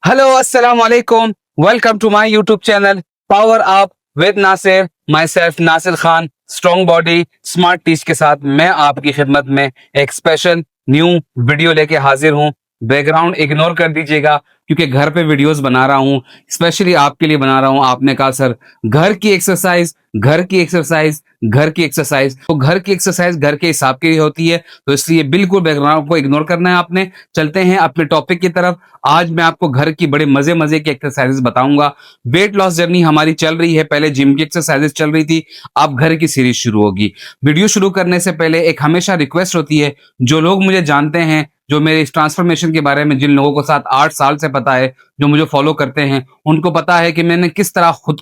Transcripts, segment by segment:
Hello अस्सलाम वालेकुम। Welcome to my YouTube channel power up with Nasir. Myself Nasir Khan, strong body smart teach के साथ मैं आपकी खिदमत में एक स्पेशल न्यू वीडियो लेके हाजिर हूँ। बैकग्राउंड इग्नोर कर दीजिएगा क्योंकि घर पे वीडियोस बना रहा हूँ, स्पेशली आपके लिए बना रहा हूँ। आपने कहा सर घर की एक्सरसाइज, घर की एक्सरसाइज, घर की एक्सरसाइज, तो घर की एक्सरसाइज घर के हिसाब की होती है, तो इसलिए बिल्कुल बैकग्राउंड को इग्नोर करना है आपने। चलते हैं अपने टॉपिक की तरफ। आज मैं आपको घर की बड़े मजे मजे की एक्सरसाइजेस बताऊंगा। वेट लॉस जर्नी हमारी चल रही है, पहले जिम की एक्सरसाइजेस चल रही थी, अब घर की सीरीज शुरू होगी। वीडियो शुरू करने से पहले एक हमेशा रिक्वेस्ट होती है, जो लोग मुझे जानते हैं, जो मेरे इस ट्रांसफॉर्मेशन के बारे में जिन लोगों को 7-8 साल से पता है, जो मुझे फॉलो करते हैं, उनको पता है कि मैंने किस तरह खुद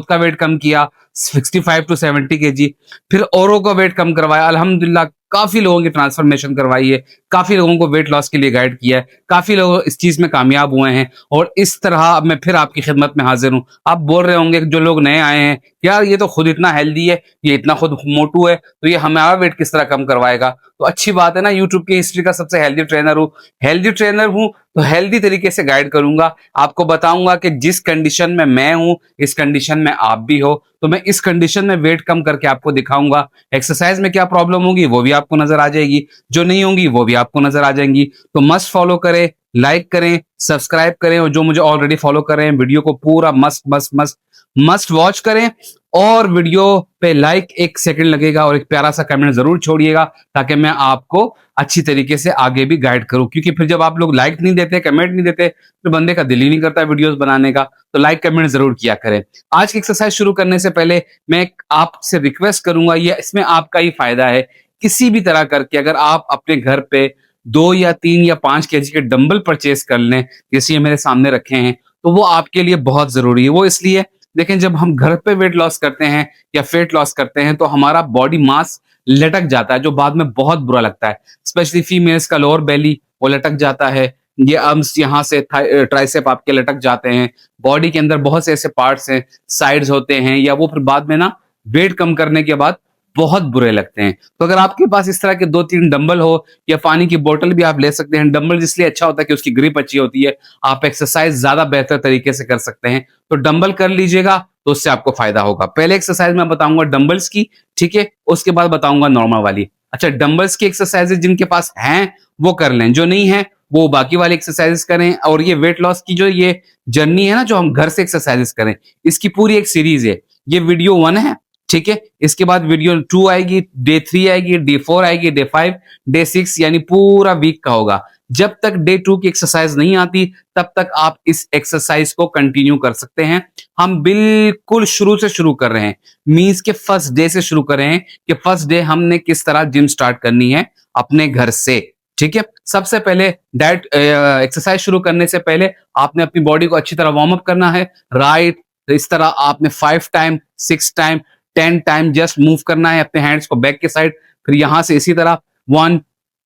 का वेट कम किया 65 टू 70 केजी, फिर औरों का वेट कम करवाया। अल्हम्दुलिल्लाह काफी लोगों की ट्रांसफॉर्मेशन करवाई है, काफी लोगों को वेट लॉस के लिए गाइड किया है, काफी लोग इस चीज में कामयाब हुए हैं, और इस तरह अब मैं फिर आपकी खिदमत में हाजिर हूं। आप बोल रहे होंगे जो लोग नए आए हैं, यार ये तो खुद इतना हेल्दी है, ये इतना खुद मोटू है, तो ये हमारा वेट किस तरह कम करवाएगा। तो अच्छी बात है ना, यूट्यूब की हिस्ट्री का सबसे हेल्दी ट्रेनर हूं, तो हेल्दी तरीके से गाइड करूंगा, आपको बताऊंगा कि जिस कंडीशन में मैं हूं इस कंडीशन में आप भी हो, तो मैं इस कंडीशन में वेट कम करके आपको दिखाऊंगा। एक्सरसाइज में क्या प्रॉब्लम होगी वो भी आपको नजर आ जाएगी, जो नहीं होंगी वो भी आपको नजर आ जाएंगी। तो मस्ट फॉलो करें, लाइक करें, सब्सक्राइब करें, और जो मुझे ऑलरेडी फॉलो कर रहे हैं वीडियो को पूरा must must must must watch करें। और वीडियो पे लाइक 1 सेकंड लगेगा और एक प्यारा सा कमेंट जरूर छोड़िएगा, ताकि मैं आपको अच्छी तरीके से आगे भी गाइड करूं। क्योंकि फिर जब आप लोग लाइक नहीं देते, कमेंट नहीं देते, तो बंदे का दिल ही नहीं करता वीडियोस बनाने का। तो लाइक कमेंट जरूर किया करें। आज की एक्सरसाइज शुरू करने से पहले मैं आपसे रिक्वेस्ट करूंगा, ये इसमें आपका ही फायदा है, किसी भी तरह करके अगर आप अपने घर पे 2 या 3 या 5 केजी के डंबल परचेज कर लें, जैसे ये मेरे सामने रखे हैं, तो वो आपके लिए बहुत जरूरी है। वो इसलिए, देखें, जब हम घर पे वेट लॉस करते हैं या फेट लॉस करते हैं, तो हमारा बॉडी मास लटक जाता है, जो बाद में बहुत बुरा लगता है। स्पेशली फीमेल्स का लोअर बेली वो लटक जाता है, ये आर्म्स यहाँ से ट्राइसेप आपके लटक जाते हैं। बॉडी के अंदर बहुत से ऐसे पार्ट्स हैं, साइड्स होते हैं, या वो फिर बाद में ना वेट कम करने के बाद बहुत बुरे लगते हैं। तो अगर आपके पास इस तरह के 2-3 डंबल हो, या पानी की बोतल भी आप ले सकते हैं। डंबल इसलिए अच्छा होता है कि उसकी ग्रिप अच्छी होती है, आप एक्सरसाइज ज्यादा बेहतर तरीके से कर सकते हैं। तो डंबल कर लीजिएगा, तो उससे आपको फायदा होगा। पहले एक्सरसाइज मैं बताऊंगा डंबल्स की, ठीक है, उसके बाद बताऊंगा नॉर्मल वाली। अच्छा, डंबल्स की एक्सरसाइजेज जिनके पास हैं वो कर लें, जो नहीं है वो बाकी वाली एक्सरसाइजेस करें। और ये वेट लॉस की जो ये जर्नी है ना, जो हम घर से एक्सरसाइजेस करें, इसकी पूरी एक सीरीज है। ये वीडियो 1 है, ठीक है, इसके बाद वीडियो 2 आएगी, डे 3 आएगी, डे 4 आएगी, डे 5, डे 6, यानी पूरा वीक का होगा। जब तक डे 2 की एक्सरसाइज नहीं आती, तब तक आप इस एक्सरसाइज को कंटिन्यू कर सकते हैं। हम बिल्कुल शुरू से शुरू कर रहे हैं, मींस के फर्स्ट डे से शुरू कर रहे हैं, कि फर्स्ट डे हमने किस तरह जिम स्टार्ट करनी है अपने घर से। ठीक है, सबसे पहले डाइट एक्सरसाइज शुरू करने से पहले आपने अपनी बॉडी को अच्छी तरह वार्म अप करना है, राइट। इस तरह आपने 5 time, 6 time, 10 time just move करना है अपने हैंड्स को बैक के साइड। फिर यहां से इसी तरह 1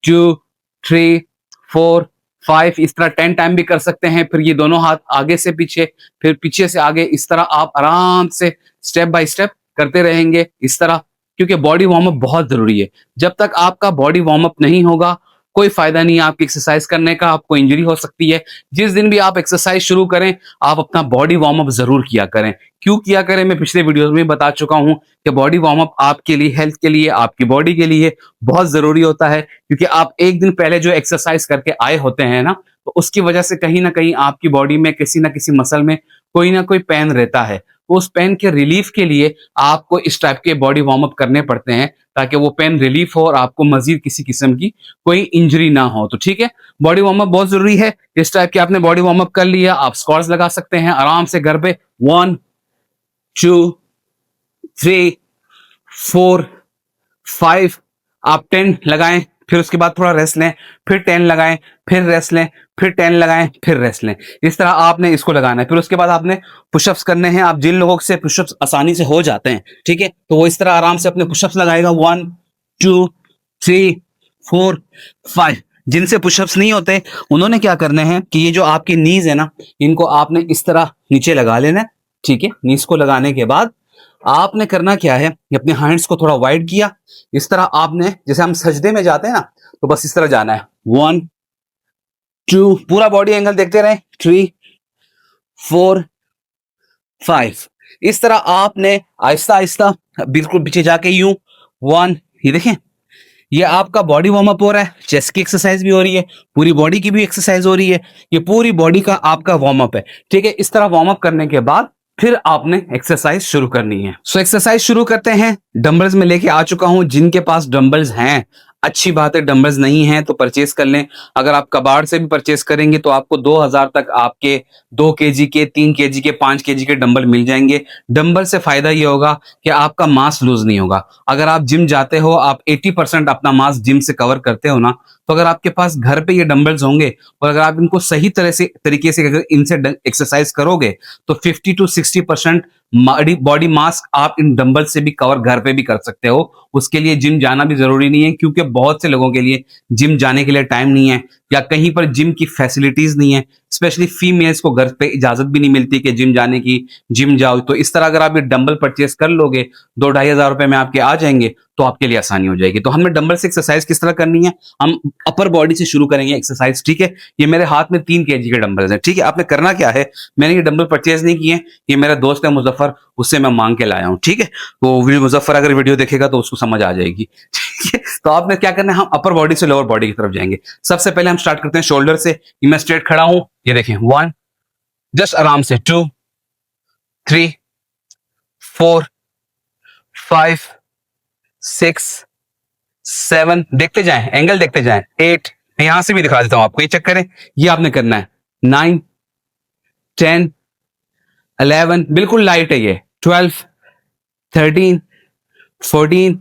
2 3 4 5, इस तरह 10 टाइम भी कर सकते हैं। फिर ये दोनों हाथ आगे से पीछे, फिर पीछे से आगे, इस तरह आप आराम से स्टेप बाय स्टेप करते रहेंगे इस तरह, क्योंकि बॉडी वार्म अप बहुत जरूरी है। जब तक आपका बॉडी वार्म अप नहीं होगा, कोई फायदा नहीं है आपकी एक्सरसाइज करने का, आपको इंजरी हो सकती है। जिस दिन भी आप एक्सरसाइज शुरू करें, आप अपना बॉडी वार्म अप जरूर किया करें। क्यों किया करें, मैं पिछले वीडियोस में बता चुका हूं कि बॉडी वार्म अप आपके लिए, हेल्थ के लिए, आपकी बॉडी के लिए बहुत जरूरी होता है। क्योंकि आप एक दिन पहले जो एक्सरसाइज करके आए होते हैं ना, तो उसकी वजह से कहीं ना कहीं आपकी बॉडी में किसी ना किसी मसल में कोई ना कोई पेन रहता है। तो उस पेन के रिलीफ के लिए आपको इस टाइप के बॉडी वार्म अप करने पड़ते हैं, ताकि वो पेन रिलीफ हो और आपको मजीद किसी किस्म की कोई इंजरी ना हो। तो ठीक है, बॉडी वार्म अप बहुत जरूरी है। इस टाइप के आपने बॉडी वार्म अप कर लिया, आप स्क्वाट्स लगा सकते हैं आराम से घर पे। 1 2 3 4 5, आप 10 लगाएं, फिर उसके बाद थोड़ा रेस्ट लें, फिर 10 लगाएं, फिर रेस्ट लें, फिर 10 लगाएं, फिर रेस्ट लें। इस तरह आपने इसको लगाना है। फिर उसके बाद आपने पुशअप्स करने हैं। आप जिन लोगों से पुशअप्स आसानी से हो जाते हैं, ठीक है, तो वो इस तरह आराम से अपने पुशअप्स लगाएगा। 1 2 3 4 5। जिनसे पुशअप्स नहीं होते, उन्होंने क्या करने हैं कि ये जो आपकी नीज है ना, इनको आपने इस तरह नीचे लगा लेना है, ठीक है। नीज को लगाने के बाद आपने करना क्या है कि अपने हैंड्स को थोड़ा वाइड किया, इस तरह आपने, जैसे हम सजदे में जाते हैं ना, तो बस इस तरह जाना है। 1 2, पूरा बॉडी एंगल देखते रहे। 3 4, 5। इस तरह आपने आहिस्ता आहिस्ता बिल्कुल पीछे जाके यूं 1, ये देखें, ये आपका बॉडी वार्म अप हो रहा है, चेस्ट की एक्सरसाइज भी हो रही है, पूरी बॉडी की भी एक्सरसाइज हो रही है, ये पूरी बॉडी का आपका वार्म अप है। ठीक है, इस तरह वार्म अप करने के बाद फिर आपने एक्सरसाइज शुरू करनी है। सो एक्सरसाइज शुरू करते हैं। डंबल्स में लेके आ चुका हूं, जिनके पास डंबल्स हैं अच्छी बात है, डंबल्स नहीं है तो परचेज कर लें। अगर आप कबाड़ से भी परचेज करेंगे तो आपको 2000 तक आपके 2 केजी के, 3 केजी के, 5 केजी के डंबल मिल जाएंगे। डंबल से फायदा ये होगा कि आपका मास लूज नहीं होगा। अगर आप जिम जाते हो, आप 80% अपना मास जिम से कवर करते हो ना, तो अगर आपके पास घर पे ये डंबल्स होंगे और अगर आप इनको सही तरीके से अगर इनसे एक्सरसाइज करोगे तो 50 to 60% बॉडी मास आप इन डंबल से भी कवर घर पे भी कर सकते हो। उसके लिए जिम जाना भी जरूरी नहीं है, क्योंकि बहुत से लोगों के लिए जिम जाने के लिए टाइम नहीं है या कहीं पर जिम की फैसिलिटीज नहीं है। स्पेशली फीमेल्स को घर पे इजाजत भी नहीं मिलती कि जिम जाने की, जिम जाओ। तो इस तरह अगर आप ये डंबल परचेस कर लोगे 2-2,500 रुपए में आपके आ जाएंगे तो आपके लिए आसानी हो जाएगी। तो हमने डंबल से एक्सरसाइज किस तरह करनी है, हम अपर बॉडी से शुरू करेंगे एक्सरसाइज। ठीक है, ये मेरे हाथ में 3 केजी के डंबल्स हैं। ठीक है, आपने करना क्या है, मैंने ये डंबल परचेज नहीं किए, ये मेरा दोस्त है मुजफ्फर, उससे मैं मांग के लाया हूँ। ठीक है, तो मुजफ्फर अगर वीडियो देखेगा तो उसको समझ आ जाएगी। ठीक है, तो आपने क्या करना है, हम अपर बॉडी से लोअर बॉडी की तरफ जाएंगे। सबसे पहले हम स्टार्ट करते हैं शोल्डर से। मैं स्ट्रेट खड़ा हूं, ये देखें, 1, जस्ट आराम से 2, 3, 4, 5, 6, 7, देखते जाएं, एंगल देखते जाएं, 8, मैं यहां से भी दिखा देता हूं आपको, ये चेक करें, ये आपने करना है। 9, 10, 11, बिल्कुल लाइट है ये, 12, 13, 14,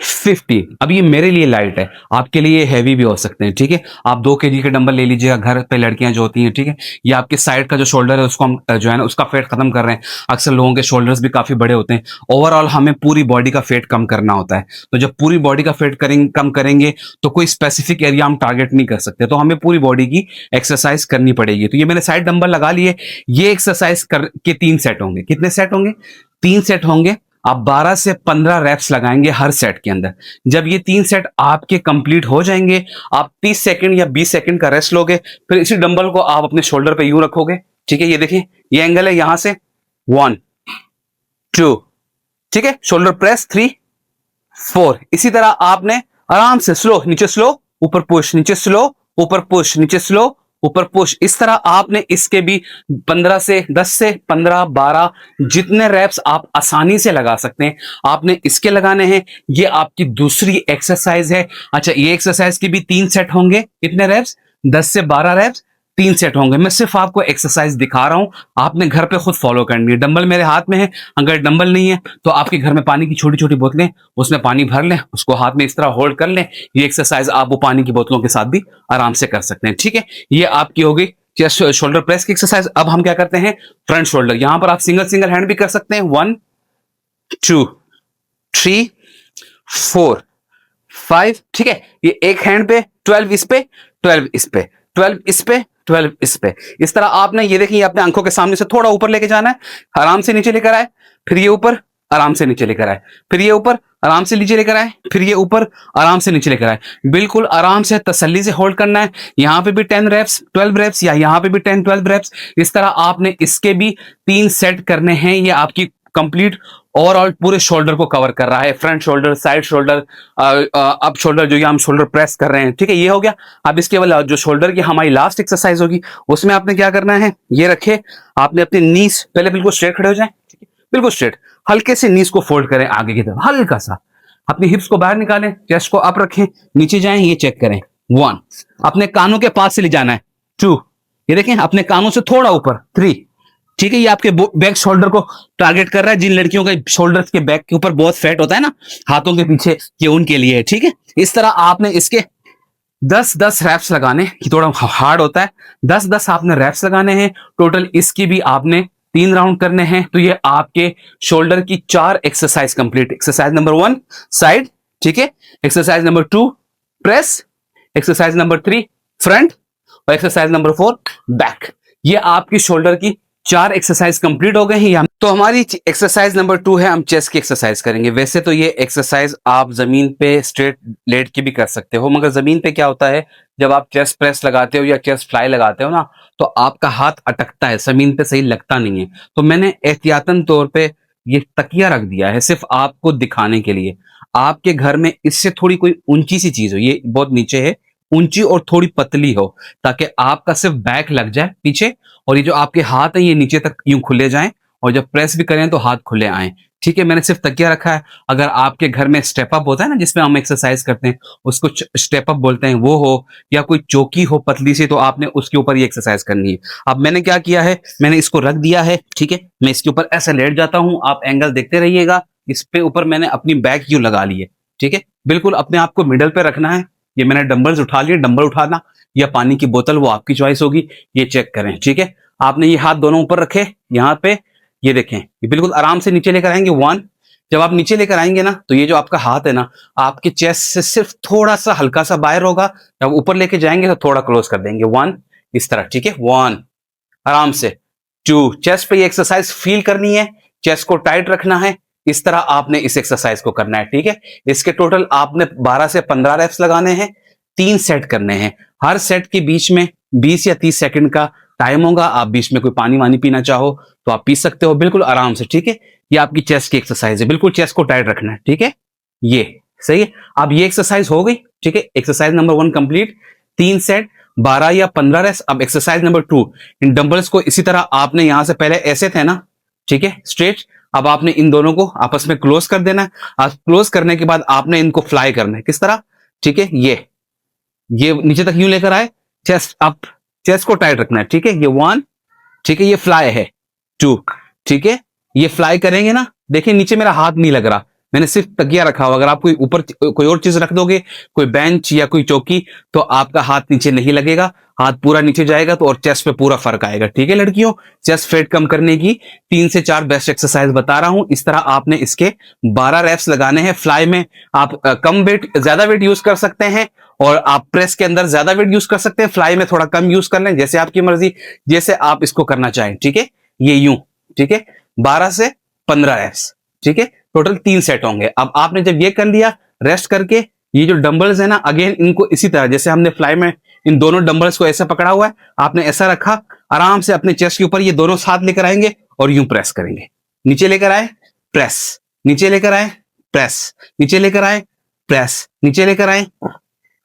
50। अब ये मेरे लिए लाइट है, आपके लिए हैवी भी हो सकते हैं। ठीक है, आप 2 केजी के डंबल ले लीजिएगा, घर पे लड़कियां जो होती हैं। ठीक है, ये आपके साइड का जो शोल्डर है उसको हम जो है ना उसका फेट खत्म कर रहे हैं। अक्सर लोगों के शोल्डर्स भी काफी बड़े होते हैं। ओवरऑल हमें पूरी बॉडी का फेट कम करना होता है। तो जब पूरी बॉडी का फेट कम करेंगे तो कोई स्पेसिफिक एरिया हम टारगेट नहीं कर सकते, तो हमें पूरी बॉडी की एक्सरसाइज करनी पड़ेगी। तो ये मैंने साइड डंबल लगा लिए। ये एक्सरसाइज के 3 सेट होंगे। कितने सेट होंगे, 3 सेट होंगे। आप 12 से 15 रैप्स लगाएंगे हर सेट के अंदर। जब ये 3 सेट आपके कंप्लीट हो जाएंगे, आप 30 सेकंड या 20 सेकंड का रेस्ट लोगे। फिर इसी डंबल को आप अपने शोल्डर पे यूं रखोगे। ठीक है, ये देखिए, ये एंगल है यहां से 1, 2, ठीक है, शोल्डर प्रेस 3, 4। इसी तरह आपने आराम से स्लो, नीचे स्लो, ऊपर पुश, नीचे स्लो, ऊपर पुश, नीचे स्लो, ऊपर पुश। इस तरह आपने इसके भी 10 से 15, 12 जितने रैप्स आप आसानी से लगा सकते हैं आपने इसके लगाने हैं। ये आपकी दूसरी एक्सरसाइज है। अच्छा, ये एक्सरसाइज के भी 3 सेट होंगे। कितने रैप्स, 10 से 12 रैप्स, 3 सेट होंगे। मैं सिर्फ आपको एक्सरसाइज दिखा रहा हूं, आपने घर पे खुद फॉलो करनी है। डंबल मेरे हाथ में है, अगर डंबल नहीं है तो आपके घर में पानी की छोटी छोटी बोतलें, उसमें पानी भर लें, उसको हाथ में इस तरह होल्ड कर लें। ये एक्सरसाइज आप वो पानी की बोतलों के साथ भी आराम से कर सकते हैं। ठीक है, ये आपकी होगी चेस्ट शोल्डर प्रेस की एक्सरसाइज। अब हम क्या करते हैं, फ्रंट शोल्डर। यहां पर आप सिंगल सिंगल हैंड भी कर सकते हैं। 1, 2, 3, 4, 5। ठीक है, ये एक हैंड पे 12 इस पे, 12 इस पे, 12 इस पे, 12 इस पे। इस तरह आपने ये देखिए, अपने आंखों के सामने से थोड़ा ऊपर लेके जाना है, आराम से नीचे लेकर आए, फिर ये ऊपर आराम से नीचे लेकर आए, फिर ये ऊपर आराम से नीचे लेकर आए, फिर ये ऊपर आराम से नीचे लेकर आए। बिल्कुल आराम से तसल्ली से होल्ड करना है। यहां पे भी 10 रेप्स, 12 रेप्स, या यहां पे भी 10, 12 रेप्स। इस तरह आपने इसके भी 3 सेट करने हैं। ये आपकी कंप्लीट ओवरऑल पूरे शोल्डर को कवर कर रहा है, front shoulder, side shoulder, up shoulder, जो ये हम शोल्डर प्रेस कर रहे हैं। ठीक है, ये हो गया। अब इसके बाद जो शोल्डर की हमारी लास्ट एक्सरसाइज होगी, उसमें आपने क्या करना है, ये रखे, आपने अपने नीज पहले बिल्कुल स्ट्रेट खड़े हो जाए, बिल्कुल स्ट्रेट, हल्के से नीज को फोल्ड करें आगे की तरफ, हल्का सा अपनी हिप्स को बाहर निकालें, चेस्ट को अप रखें, नीचे जाएं, ये चेक करें। 1, अपने कानों के पास से ले जाना है। 2, ये देखें, अपने कानों से थोड़ा ऊपर। 3, ठीक है, ये आपके बैक शोल्डर को टारगेट कर रहा है। जिन लड़कियों के शोल्डर के बैक के ऊपर बहुत फैट होता है ना, हाथों के पीछे, ये उनके लिए है। ठीक है, इस तरह आपने इसके 10-10 रैप्स लगाने, कि थोड़ा हार्ड होता है, 10-10 आपने रैप्स लगाने हैं टोटल। इसकी भी आपने 3 राउंड करने हैं। तो ये आपके शोल्डर की 4 exercise complete. Exercise number 1 side, ठीक है, exercise number 2 press, exercise number 3 front, और एक्सरसाइज नंबर 4 बैक। ये आपकी शोल्डर की 4 एक्सरसाइज कंप्लीट हो गए हैं। तो हमारी एक्सरसाइज नंबर 2 है, हम चेस्ट की एक्सरसाइज करेंगे। वैसे तो ये एक्सरसाइज आप जमीन पे स्ट्रेट लेट के भी कर सकते हो, मगर जमीन पे क्या होता है, जब आप चेस्ट प्रेस लगाते हो या चेस्ट फ्लाई लगाते हो ना, तो आपका हाथ अटकता है, जमीन पे सही लगता नहीं है। तो मैंने एहतियातन तौर पे ये तकिया रख दिया है सिर्फ आपको दिखाने के लिए। आपके घर में इससे थोड़ी कोई ऊंची सी चीज हो, ये बहुत नीचे है, ऊंची और थोड़ी पतली हो, ताकि आपका सिर्फ बैक लग जाए पीछे, और ये जो आपके हाथ है ये नीचे तक यूं खुले जाएं, और जब प्रेस भी करें तो हाथ खुले आए। ठीक है, मैंने सिर्फ तकिया रखा है। अगर आपके घर में स्टेप अप होता है ना, जिसमें हम एक्सरसाइज करते हैं, उसको स्टेप अप बोलते हैं, वो हो, या कोई चौकी हो पतली सी, तो आपने उसके ऊपर ये एक्सरसाइज करनी है। अब मैंने क्या किया है, मैंने इसको रख दिया है। ठीक है, मैं इसके ऊपर ऐसे लेट जाता हूं, आप एंगल देखते रहिएगा। इस पे ऊपर मैंने अपनी बैक यूं लगा ली है। ठीक है, बिल्कुल अपने आप को मिडल पे रखना है। ये मैंने डंबल्स उठा लिए, डंबल उठाना या पानी की बोतल, वो आपकी चॉइस होगी, ये चेक करें। ठीक है, आपने ये हाथ दोनों ऊपर रखे यहाँ पे, ये देखें, ये बिल्कुल आराम से नीचे लेकर आएंगे। 1, जब आप नीचे लेकर आएंगे ना, तो ये जो आपका हाथ है ना, आपके चेस्ट से सिर्फ थोड़ा सा हल्का सा बाहर होगा। जब ऊपर लेके जाएंगे तो थोड़ा क्लोज कर देंगे। 1, इस तरह। ठीक है, 1, आराम से। 2, चेस्ट पे ये एक्सरसाइज फील करनी है, चेस्ट को टाइट रखना है। इस तरह आपने इस एक्सरसाइज को करना है। ठीक है, इसके टोटल आपने 12 से 15 रेप्स लगाने हैं, 3 सेट करने हैं। हर सेट के बीच में 20 या 30 सेकंड का टाइम होगा। आप बीच में कोई पानी वानी पीना चाहो तो आप पी सकते हो, बिल्कुल आराम से। ठीक है, ये आपकी चेस्ट की एक्सरसाइज है, बिल्कुल चेस्ट को टाइट रखना है। ठीक है, ये सही है। अब ये एक्सरसाइज हो गई। ठीक है, एक्सरसाइज नंबर 1 कंप्लीट, 3 सेट, 12 या 15 रेस्ट। अब एक्सरसाइज नंबर 2, इन डंबल्स को इसी तरह आपने यहां से, पहले ऐसे थे ना, ठीक है, स्ट्रेट, अब आपने इन दोनों को आपस में क्लोज कर देना है। अब क्लोज करने के बाद आपने इनको फ्लाई करना है। किस तरह? ठीक है, ये नीचे तक यूं लेकर आए, चेस्ट अप, चेस्ट को टाइट रखना है। ठीक है, ये 1, ठीक है, ये फ्लाई है। 2, ठीक है, ये फ्लाई करेंगे ना, देखिए नीचे मेरा हाथ नहीं लग रहा, मैंने सिर्फ तकिया रखा हुआ। अगर आप कोई ऊपर कोई और चीज रख दोगे, कोई बेंच या कोई चौकी, तो आपका हाथ नीचे नहीं लगेगा, हाथ पूरा नीचे जाएगा, तो और चेस्ट पे पूरा फर्क आएगा। ठीक है लड़कियों, चेस्ट फेट कम करने की 3 से 4 बेस्ट एक्सरसाइज बता रहा हूं। इस तरह आपने इसके 12 रेप्स लगाने हैं। फ्लाई में आप कम वेट, ज्यादा वेट यूज कर सकते हैं, और आप प्रेस के अंदर ज्यादा वेट यूज कर सकते हैं। फ्लाई में थोड़ा कम यूज कर लें, जैसे आपकी मर्जी, जैसे आप इसको करना चाहें। ठीक है, ये यूं, ठीक है, 12 से 15 रेप्स। ठीक है, टोटल 3 सेट होंगे। अब आपने जब ये कर लिया, रेस्ट करके ये जो डंबल्स है ना, अगेन इनको इसी तरह, जैसे हमने फ्लाई में इन दोनों डंबल्स को ऐसा पकड़ा हुआ है, आपने ऐसा रखा, आराम से अपने चेस्ट के ऊपर ये दोनों साथ लेकर आएंगे और यूं प्रेस करेंगे। नीचे लेकर आए, प्रेस, नीचे लेकर आए, प्रेस, नीचे लेकर आए, प्रेस, नीचे लेकर आए,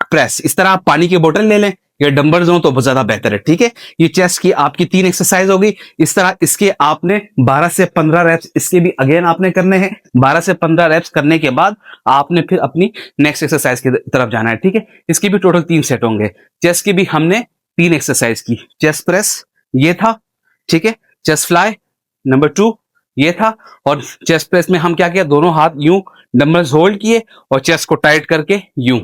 प्रेस। इस तरह आप पानी की बोतल ले लें या डंबल्स हो तो बहुत ज्यादा बेहतर है। ठीक है, ये चेस्ट की आपकी 3 एक्सरसाइज होगी। इस तरह इसके आपने 12 से 15 रेप्स इसके भी अगेन आपने करने हैं। 12 से 15 रेप्स करने के बाद आपने फिर अपनी नेक्स्ट एक्सरसाइज की तरफ जाना है। ठीक है, इसकी भी टोटल 3 सेट होंगे। चेस्ट की भी हमने 3 एक्सरसाइज की, चेस्ट प्रेस ये था, ठीक है, चेस्ट फ्लाई नंबर 2 ये था, और चेस्ट प्रेस में हम क्या किया, दोनों हाथ यूं डंबल्स होल्ड किए और चेस्ट को टाइट करके यूं।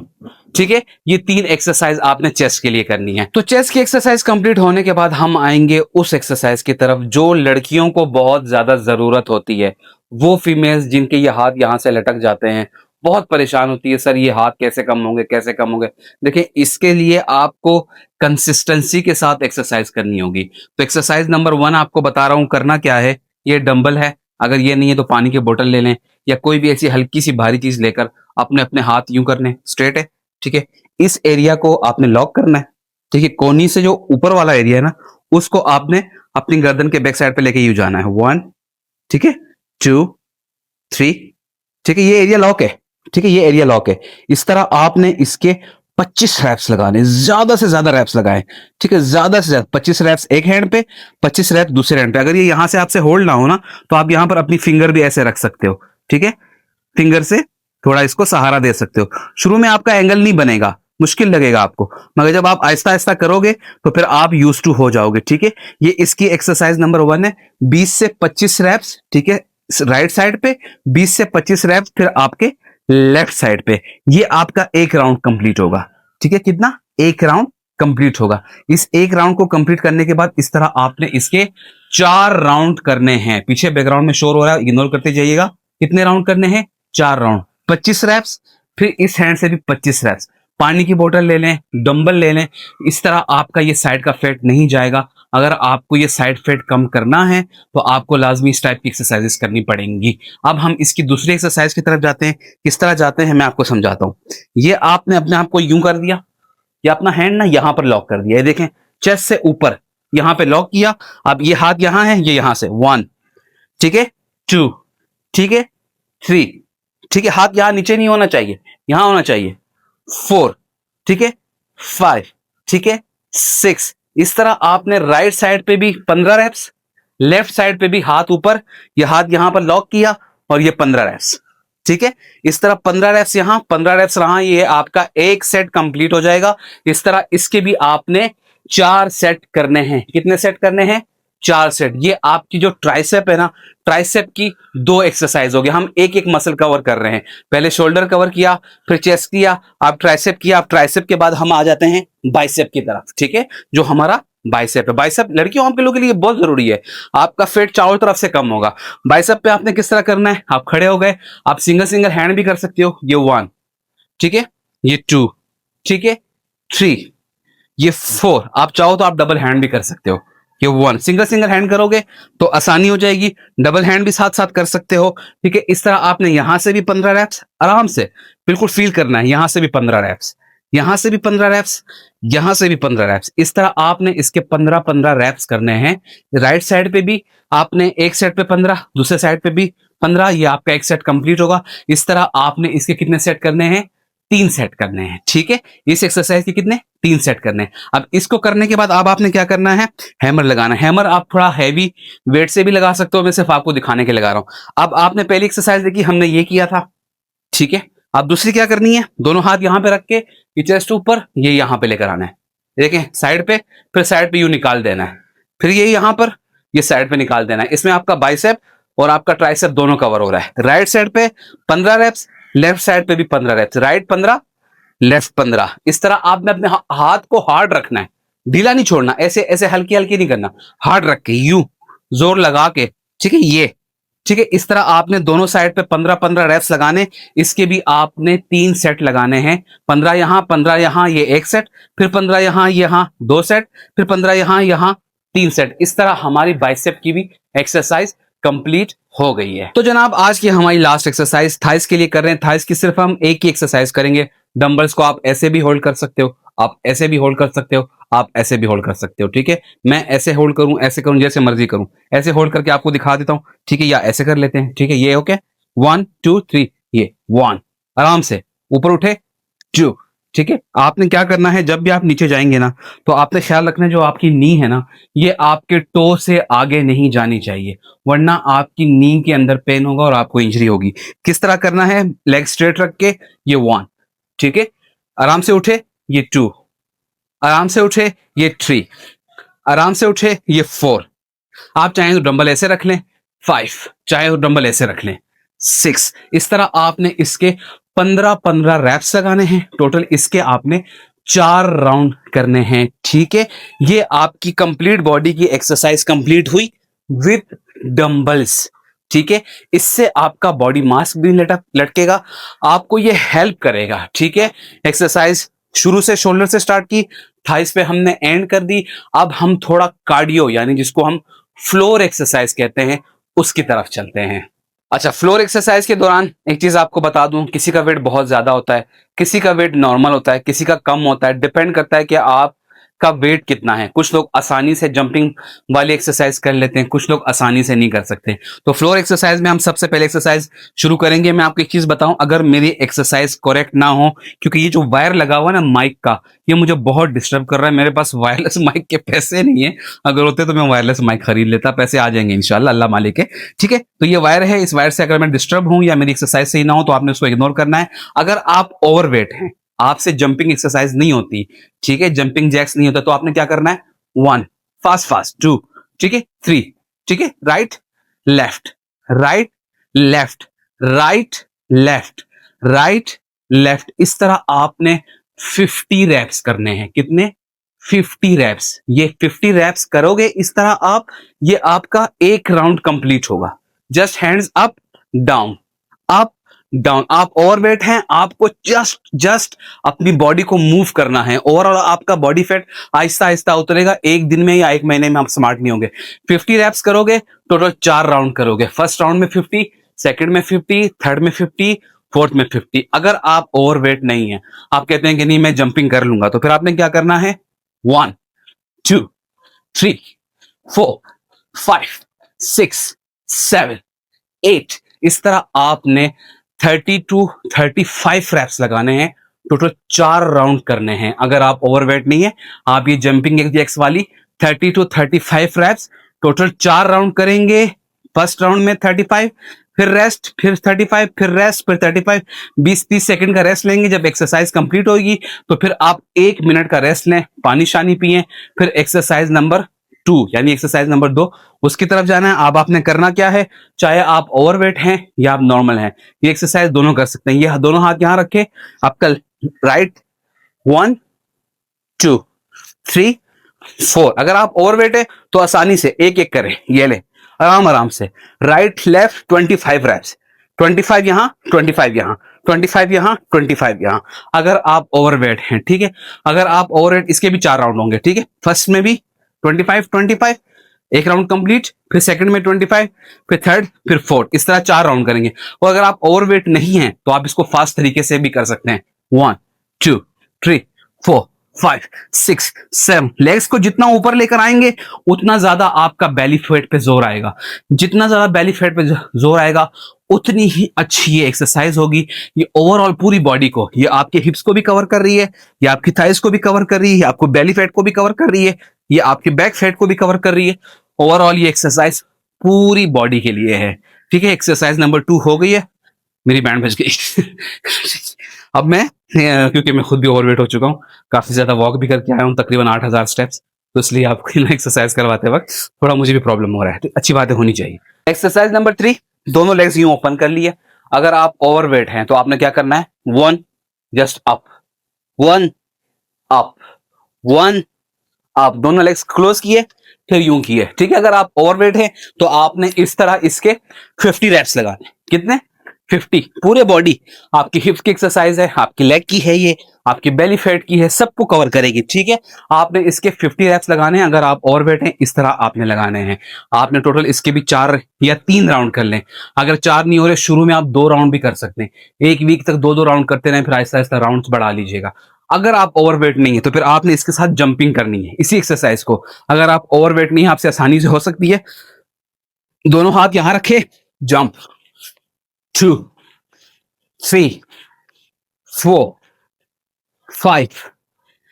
ठीक है, ये 3 एक्सरसाइज आपने चेस्ट के लिए करनी है। तो चेस्ट की एक्सरसाइज कंप्लीट होने के बाद हम आएंगे उस एक्सरसाइज की तरफ जो लड़कियों को बहुत ज्यादा जरूरत होती है। वो फीमेल्स जिनके ये हाथ यहां से लटक जाते हैं, बहुत परेशान होती है, सर ये हाथ कैसे कम होंगे, कैसे कम होंगे। देखिए, इसके लिए आपको कंसिस्टेंसी के साथ एक्सरसाइज करनी होगी। तो एक्सरसाइज नंबर 1 आपको बता रहा हूं, करना क्या है, ये डंबल है, अगर ये नहीं है तो पानी की बोतल ले लें, या कोई भी ऐसी हल्की सी भारी चीज लेकर अपने अपने हाथ यूं करने, स्ट्रेट है। ठीक है, इस एरिया को आपने लॉक करना है। ठीक है, कोनी से जो ऊपर वाला एरिया है ना, उसको आपने अपनी गर्दन के बैक साइड पे लेके यूं जाना है। 1, ठीक है, 2, 3, ठीक है, ये एरिया लॉक है। ठीक है, ये एरिया लॉक है। इस तरह आपने इसके 25 रैप्स लगाने, ज्यादा से ज्यादा रैप्स लगाएं। ठीक है, ज्यादा से ज्यादा 25 रैप्स एक हैंड पे, 25 रैप्स दूसरे हैंड पे। अगर ये यहां से आपसे होल्ड ना हो ना, तो आप यहां पर अपनी फिंगर भी ऐसे रख सकते हो। ठीक है, फिंगर से थोड़ा इसको सहारा दे सकते हो। शुरू में आपका एंगल नहीं बनेगा, मुश्किल लगेगा आपको, मगर जब आप आहिस्ता आहिस्ता करोगे तो फिर आप यूज टू हो जाओगे। ठीक है, ये इसकी एक्सरसाइज नंबर 1 है, 20 से 25 रैप्स। ठीक है, राइट साइड पे 20 से 25 रैप्स, फिर आपके लेफ्ट साइड पे। ये आपका एक राउंड कंप्लीट होगा। ठीक है, कितना? एक राउंड कंप्लीट होगा। इस एक राउंड को कंप्लीट करने के बाद इस तरह आपने इसके 4 राउंड करने हैं। पीछे बैकग्राउंड में शोर हो रहा है, इग्नोर करते जाइएगा। कितने राउंड करने हैं? 4 राउंड, 25 रैप्स, फिर इस हैंड से भी 25 रैप्स। पानी की बोतल ले लें, डंबल ले लें। इस तरह आपका ये साइड का फैट नहीं जाएगा, अगर आपको ये साइड फैट कम करना है तो आपको लाजमी इस टाइप की एक्सरसाइजेस करनी पड़ेंगी। अब हम इसकी दूसरी एक्सरसाइज की तरफ जाते हैं। किस तरह जाते हैं मैं आपको समझाता हूँ। ये आपने अपने आप को यूं कर दिया, ये अपना हैंड ना यहां पर लॉक कर दिया, ये देखें चेस्ट से ऊपर यहां पे लॉक किया। अब ये हाथ यहां है, ये यहां से 1, ठीक है, 2, ठीक है, 3, ठीक है, हाथ यहां नीचे नहीं होना चाहिए, यहां होना चाहिए, 4, ठीक है, 5, ठीक है, 6। इस तरह आपने राइट साइड पे भी 15 रेप्स, लेफ्ट साइड पे भी हाथ ऊपर, ये हाथ यहां पर लॉक किया और ये 15 रेप्स, ठीक है। इस तरह 15 रेप्स यहां, 15 रेप्स रहा, ये आपका एक सेट कंप्लीट हो जाएगा। इस तरह इसके भी आपने 4 सेट करने हैं। कितने सेट करने हैं? 4 सेट। ये आपकी जो ट्राइसेप है ना, ट्राइसेप की 2 एक्सरसाइज हो गई। हम एक एक मसल कवर कर रहे हैं। पहले शोल्डर कवर किया, फिर चेस्ट किया, अब ट्राइसेप किया। अब ट्राइसेप के बाद हम आ जाते हैं बाइसेप की तरफ, ठीक है, जो हमारा बाइसेप है। बाइसेप लड़कियों आप लोगों के लिए बहुत जरूरी है, आपका फेट चारों तरफ से कम होगा। बाइसेप पे आपने किस तरह करना है, आप खड़े हो गए, आप सिंगल सिंगल हैंड भी कर सकते हो। ये 1, ठीक है, ये 2, ठीक है, 3, ये 4। आप चाहो तो आप डबल हैंड भी कर सकते हो। ये 1, सिंगल सिंगल हैंड करोगे तो आसानी हो जाएगी, डबल हैंड भी साथ साथ कर सकते हो, ठीक है। इस तरह आपने यहां से भी 15 रैप्स आराम से बिल्कुल फील करना है। यहां से भी 15 रैप्स, यहां से भी 15 रैप्स, यहां से भी 15 रैप्स। इस तरह आपने इसके 15-15 रैप्स करने हैं। राइट साइड पे भी आपने एक सेट पे 15, दूसरे साइड पे भी 15, ये आपका एक सेट कंप्लीट होगा। इस तरह आपने इसके कितने सेट करने हैं? 3 सेट करने हैं, ठीक है। इस एक्सरसाइज के कितने? 3 सेट करने हैं। अब इसको करने के बाद अब आपने क्या करना है? हैमर लगाना है। हैमर आप थोड़ा हैवी वेट से भी लगा सकते हो, मैं सिर्फ आपको दिखाने के लिए लगा रहा हूं। अब आपने पहली एक्सरसाइज देखी, हमने ये किया था, ठीक है। अब दूसरी क्या करनी है? दोनों हाथ यहां पे रख के, ये चेस्ट ऊपर, ये यहां पे लेकर आना है, देखें साइड पे, फिर साइड पे यूं निकाल देना है, फिर ये यहां पर, ये साइड पे निकाल देना है। इसमें आपका बाइसेप और आपका ट्राइसेप दोनों कवर हो रहा है। राइट साइड पे 15 रेप्स, लेफ्ट साइड पे भी 15 रेप्स, राइट 15, लेफ्ट 15। इस तरह आपने अपने हाथ को हार्ड रखना है, ढीला नहीं छोड़ना, ऐसे ऐसे हल्की हल्की नहीं करना, हार्ड रख के यूं जोर लगा के, ठीक है, ये, ठीक है। इस तरह आपने दोनों साइड पे 15-15 रेप्स लगाने। इसके भी आपने 3 सेट लगाने हैं। 15 यहां, 15 यहां, ये एक सेट, फिर 15 यहां, यहां 2 सेट, फिर 15 यहां, यहां 3 सेट। इस तरह हमारी बाइसेप की भी एक्सरसाइज कंप्लीट हो गई है। तो जनाब आज की हमारी लास्ट एक्सरसाइज थाइस के लिए कर रहे हैं। थाइस की सिर्फ हम एक ही एक्सरसाइज करेंगे। डंबल्स को आप ऐसे भी होल्ड कर सकते हो, आप ऐसे भी होल्ड कर सकते हो, आप ऐसे भी होल्ड कर सकते हो, ठीक है। मैं ऐसे होल्ड करूं, ऐसे करूं, जैसे मर्जी करूं, ऐसे होल्ड करके आपको दिखा देता हूं, ठीक है, या ऐसे कर लेते हैं, ठीक है। ये ओके, 1 2 3, ये 1, आराम से ऊपर उठे, 2, ठीक है। आपने क्या करना है, जब भी आप नीचे जाएंगे ना, तो आपने ख्याल रखना है जो आपकी नी है ना, ये आपके टो से आगे नहीं जानी चाहिए, वरना आपकी नी के अंदर पेन होगा और आपको इंजरी होगी। किस तरह करना है? लेग स्ट्रेट रख के, ये 1, ठीक है, आराम से उठे, ये 2, आराम से उठे, ये 3, आराम से उठे, ये 4। आप चाहें तो डंबल ऐसे रख लें, 5, चाहे तो डंबल ऐसे रख लें, 6। इस तरह आपने इसके 15-15 रैप्स लगाने हैं। टोटल इसके आपने 4 राउंड करने हैं, ठीक है। ये आपकी कंप्लीट बॉडी की एक्सरसाइज कंप्लीट हुई विद डंबल्स, ठीक है। इससे आपका बॉडी मास भी लटकेगा, आपको ये हेल्प करेगा, ठीक है। एक्सरसाइज शुरू से शोल्डर से स्टार्ट की, थाइस पे हमने एंड कर दी। अब हम थोड़ा कार्डियो यानी जिसको हम फ्लोर एक्सरसाइज कहते हैं उसकी तरफ चलते हैं। अच्छा, फ्लोर एक्सरसाइज के दौरान एक चीज आपको बता दूं, किसी का वेट बहुत ज्यादा होता है, किसी का वेट नॉर्मल होता है, किसी का कम होता है, डिपेंड करता है कि आप का वेट कितना है। कुछ लोग आसानी से जंपिंग वाली एक्सरसाइज कर लेते हैं, कुछ लोग आसानी से नहीं कर सकते। तो फ्लोर एक्सरसाइज में हम सबसे पहले एक्सरसाइज शुरू करेंगे। मैं आपको एक चीज बताऊं, अगर मेरी एक्सरसाइज करेक्ट ना हो, क्योंकि ये जो वायर लगा हुआ है ना माइक का, ये मुझे बहुत डिस्टर्ब कर रहा है। मेरे पास वायरलेस माइक के पैसे नहीं है, अगर होते तो मैं वायरलेस माइक खरीद लेता, पैसे आ जाएंगे इंशाल्लाह, अल्लाह मालिक है, ठीक है। तो ये वायर है, इस वायर से अगर मैं डिस्टर्ब हूं या मेरी एक्सरसाइज सही ना हो तो आपने उसको इग्नोर करना है। अगर आप ओवरवेट हैं, आपसे जंपिंग एक्सरसाइज नहीं होती, ठीक है, जंपिंग जैक्स नहीं होता, तो आपने क्या करना है? 1 फास्ट फास्ट, 2, ठीक है, 3, ठीक है, right left, right left, right left, right left. इस तरह आपने 50 रैप्स करने हैं। कितने? 50 रैप्स। ये 50 रैप्स करोगे इस तरह आप, ये आपका एक राउंड कंप्लीट होगा। Just hands up down, up down. आप ओवरवेट हैं, आपको जस्ट अपनी बॉडी को मूव करना है। ओवरऑल आपका बॉडी फैट आहिस्ता आहिस्ता उतरेगा। एक दिन में या एक महीने में आप स्मार्ट नहीं होंगे। 50 रैप्स करोगे, टोटल 4 राउंड करोगे। फर्स्ट राउंड में 50, सेकंड में 50, थर्ड में 50, फोर्थ में 50। अगर आप ओवरवेट नहीं है, आप कहते हैं कि नहीं मैं जंपिंग कर लूंगा, तो फिर आपने क्या करना है, 1 2 3 4 5 6 7 8, इस तरह आपने 30 टू 35 रैप्स लगाने हैं। टोटल 4 राउंड करने हैं। अगर आप ओवरवेट नहीं है, आप ये जंपिंग एक्स वाली 30 टू 35 रैप्स टोटल 4 राउंड करेंगे। फर्स्ट राउंड में 35, फिर रेस्ट, फिर 35, फिर रेस्ट, फिर 35, 20-30 सेकंड का रेस्ट लेंगे। जब एक्सरसाइज कंप्लीट होगी तो फिर आप 1 मिनट का रेस्ट लें, पानी शानी पिए, फिर एक्सरसाइज नंबर 2 यानी एक्सरसाइज नंबर 2 उसकी तरफ जाना है। अब आपने करना क्या है, चाहे आप ओवरवेट हैं या आप नॉर्मल हैं, ये एक्सरसाइज दोनों कर सकते हैं। ये दोनों हाथ यहां रखे, आपका राइट 1 2 3 4। अगर आप ओवरवेट है तो आसानी से एक एक करें, ये ले आराम आराम से। राइट लेफ्ट 25 रैप्स, 25 यहां, 25 यहां, 25 यहां, 25 यहां। अगर आप ओवरवेट हैं, ठीक है। अगर आप ओवरवेट, इसके भी 4 राउंड होंगे, ठीक है। फर्स्ट में भी 25 25, एक राउंड कंप्लीट, फिर सेकंड में 25, फिर थर्ड, फिर फोर्थ, इस तरह 4 राउंड करेंगे। और अगर आप ओवरवेट नहीं हैं तो आप इसको फास्ट तरीके से भी कर सकते हैं। 1 2 3 4 5 6 7। लेग्स को जितना ऊपर लेकर आएंगे उतना ज्यादा आपका बेली फैट पे जोर आएगा। जितना ज्यादा बेली फैट पे जोर आएगा उतनी ही अच्छी ये एक्सरसाइज होगी। ये ओवरऑल पूरी बॉडी को, ये आपके हिप्स को भी कवर कर रही है, ये आपकी थाइस को भी कवर कर रही है, आपको बेली फैट को भी कवर कर रही है, ये आपके बैक फैट को भी कवर कर रही है। ओवरऑल ये एक्सरसाइज पूरी बॉडी के लिए है, ठीक है। एक्सरसाइज नंबर 2 हो गई है। मेरी बैंड बज गई। अब मैं, क्योंकि मैं खुद भी ओवरवेट हो चुका हूँ, काफी ज्यादा वॉक भी करके आया हूँ, तकरीबन 8000 स्टेप्स, तो इसलिए आपको एक्सरसाइज करवाते वक्त थोड़ा मुझे भी प्रॉब्लम हो रहा है, तो अच्छी बातें होनी चाहिए। एक्सरसाइज नंबर 3, दोनों लेग्स यूं ओपन कर लिए। अगर आप ओवरवेट हैं तो आपने क्या करना है, 1 जस्ट अप, 1 अप, 1 अप, दोनों लेग्स क्लोज किए, फिर यूं किए, ठीक है। अगर आप ओवरवेट हैं तो आपने इस तरह इसके 50 रैप्स लगाने। कितने, 50। पूरे बॉडी, आपकी हिप्स की एक्सरसाइज है, आपकी लेग की है, ये आपकी बेली फैट की है, सबको कवर करेगी, ठीक है। आपने इसके 50 रैप्स लगाने हैं। अगर आप ओवरवेट हैं, इस तरह आपने लगाने हैं। आपने टोटल इसके भी 4 या 3 राउंड कर लें। अगर 4 नहीं हो रहे, शुरू में आप 2 राउंड भी कर सकते हैं। एक वीक तक 2-2 राउंड करते रहें, फिर आहिस्ता आहिस्ता राउंड बढ़ा लीजिएगा। अगर आप ओवरवेट नहीं है तो फिर आपने इसके साथ जंपिंग करनी है, इसी एक्सरसाइज को। अगर आप ओवरवेट नहीं है, आपसे आसानी से हो सकती है। दोनों हाथ यहां रखे, जंप 2 3 4 5।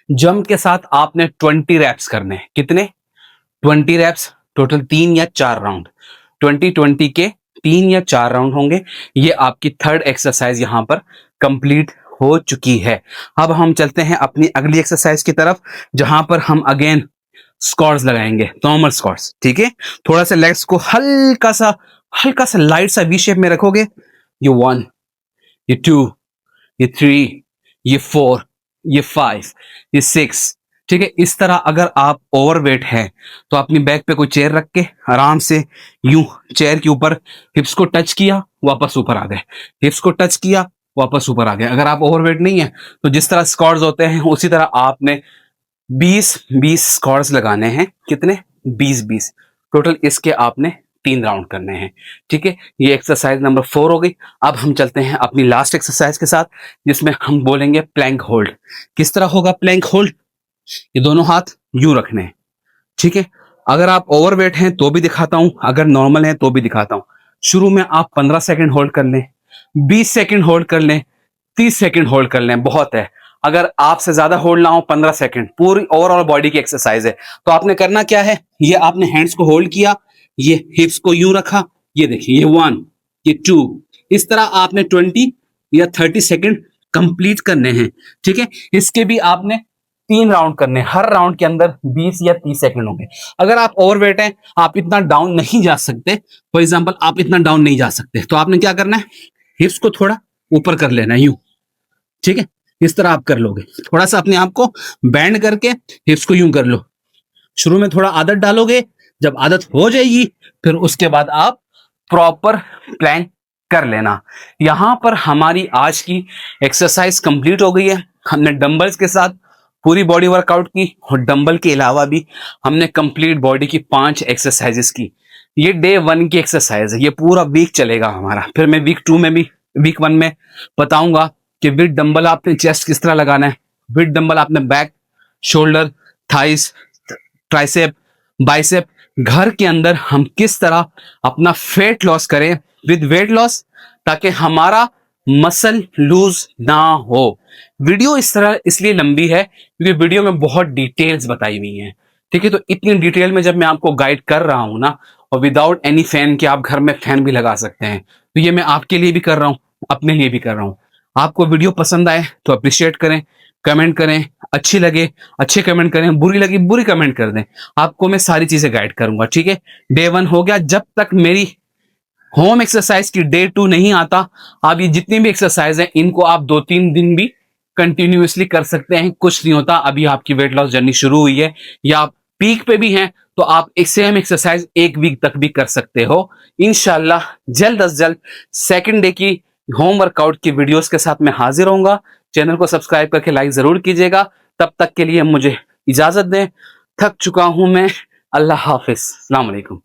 जंप के साथ आपने 20 रैप्स करने हैं। कितने, 20 रैप्स, टोटल 3 या 4 राउंड। 20-20 के 3 या 4 राउंड होंगे। ये आपकी थर्ड एक्सरसाइज यहां पर कंप्लीट हो चुकी है। अब हम चलते हैं अपनी अगली एक्सरसाइज की तरफ, जहां पर हम अगेन स्क्वाट्स लगाएंगे, नॉर्मल स्क्वाट्स, ठीक है। थोड़ा सा लेग्स को हल्का सा लाइट सा वी शेप में रखोगे। ये 1, ये 2, ये 3, ये 4, ये 5, ये 6, ठीक है। इस तरह अगर आप ओवरवेट हैं तो अपनी बैक पे कोई चेयर रख के आराम से यूं चेयर के ऊपर हिप्स को टच किया, वापस ऊपर आ गए, हिप्स को टच किया, वापस ऊपर आ गए। अगर आप ओवरवेट नहीं है तो जिस तरह स्क्वाट्स होते हैं उसी तरह आपने 20-20 स्क्वाट्स लगाने हैं। कितने, 20-20। टोटल इसके आपने 3 राउंड करने हैं, ठीक है। ये एक्सरसाइज नंबर 4 हो गई। अब हम चलते हैं अपनी लास्ट एक्सरसाइज के साथ, जिसमें हम बोलेंगे प्लैंक होल्ड। किस तरह होगा प्लैंक होल्ड, ये दोनों हाथ यूं रखने हैं, ठीक है। अगर आप ओवरवेट हैं तो भी दिखाता हूं, अगर नॉर्मल हैं तो भी दिखाता हूं। शुरू में आप 15 सेकंड होल्ड कर लें, 20 सेकंड होल्ड कर लें, 30 सेकंड होल्ड कर लें, बहुत है। अगर आपसे ज्यादा होल्ड ना हो, 15 सेकंड, पूरी ओवरऑल बॉडी की एक्सरसाइज है। तो आपने करना क्या है, ये आपने हैंड्स को होल्ड किया, ये हिप्स को यूं रखा, ये देखिए, ये 1, ये 2, इस तरह आपने 20 या 30 सेकंड कंप्लीट करने हैं, ठीक है। इसके भी आपने 3 राउंड करने हैं। हर राउंड के अंदर 20 या 30 सेकंड होंगे। अगर आप ओवरवेट हैं, आप इतना डाउन नहीं जा सकते, फॉर एग्जांपल आप इतना डाउन नहीं जा सकते, तो आपने क्या करना है, हिप्स को थोड़ा ऊपर कर लेना है, यूं, ठीक है। इस तरह आप कर लोगे, थोड़ा सा अपने आप को बैंड करके हिप्स को यूं कर लो। शुरू में थोड़ा आदत डालोगे, जब आदत हो जाएगी फिर उसके बाद आप प्रॉपर प्लैंक कर लेना। यहाँ पर हमारी आज की एक्सरसाइज कंप्लीट हो गई है। हमने डंबल्स के साथ पूरी बॉडी वर्कआउट की और डंबल के अलावा भी हमने कंप्लीट बॉडी की 5 एक्सरसाइजेस की। ये डे 1 की एक्सरसाइज है, ये पूरा वीक चलेगा हमारा। फिर मैं वीक 1 में बताऊंगा कि विद डंबल आपने चेस्ट किस तरह लगाना है, विद डंबल आपने back, shoulder, thighs, tricep, bicep, घर के अंदर हम किस तरह अपना फैट लॉस करें विद वेट लॉस, ताकि हमारा मसल लूज ना हो। वीडियो इस तरह इसलिए लंबी है क्योंकि वीडियो में बहुत डिटेल्स बताई हुई हैं, ठीक है। तो इतनी डिटेल में जब मैं आपको गाइड कर रहा हूं ना, और विदाउट एनी फैन के, आप घर में फैन भी लगा सकते हैं, तो ये मैं आपके लिए भी कर रहा हूं, अपने लिए भी कर रहा हूं। आपको वीडियो पसंद आए तो अप्रिशिएट करें, कमेंट करें, अच्छी लगे अच्छे कमेंट करें, बुरी लगी बुरी कमेंट कर दें। आपको मैं सारी चीजें गाइड करूंगा, ठीक है। डे 1 हो गया। जब तक मेरी होम एक्सरसाइज की डे 2 नहीं आता, आप ये जितनी भी एक्सरसाइज है इनको आप 2-3 दिन भी कंटिन्यूअसली कर सकते हैं, कुछ नहीं होता। अभी आपकी वेट लॉस जर्नी शुरू हुई है या आप पीक पे भी हैं, तो आप एक सेम एक्सरसाइज 1 वीक तक भी कर सकते हो। इंशाल्लाह जल्द अज जल्द सेकंड डे की होम वर्कआउट की वीडियोस के साथ मैं हाजिर होऊंगा। चैनल को सब्सक्राइब करके लाइक जरूर कीजिएगा। तब तक के लिए मुझे इजाजत दें, थक चुका हूं मैं। अल्लाह हाफिज, अस्सलाम वालेकुम।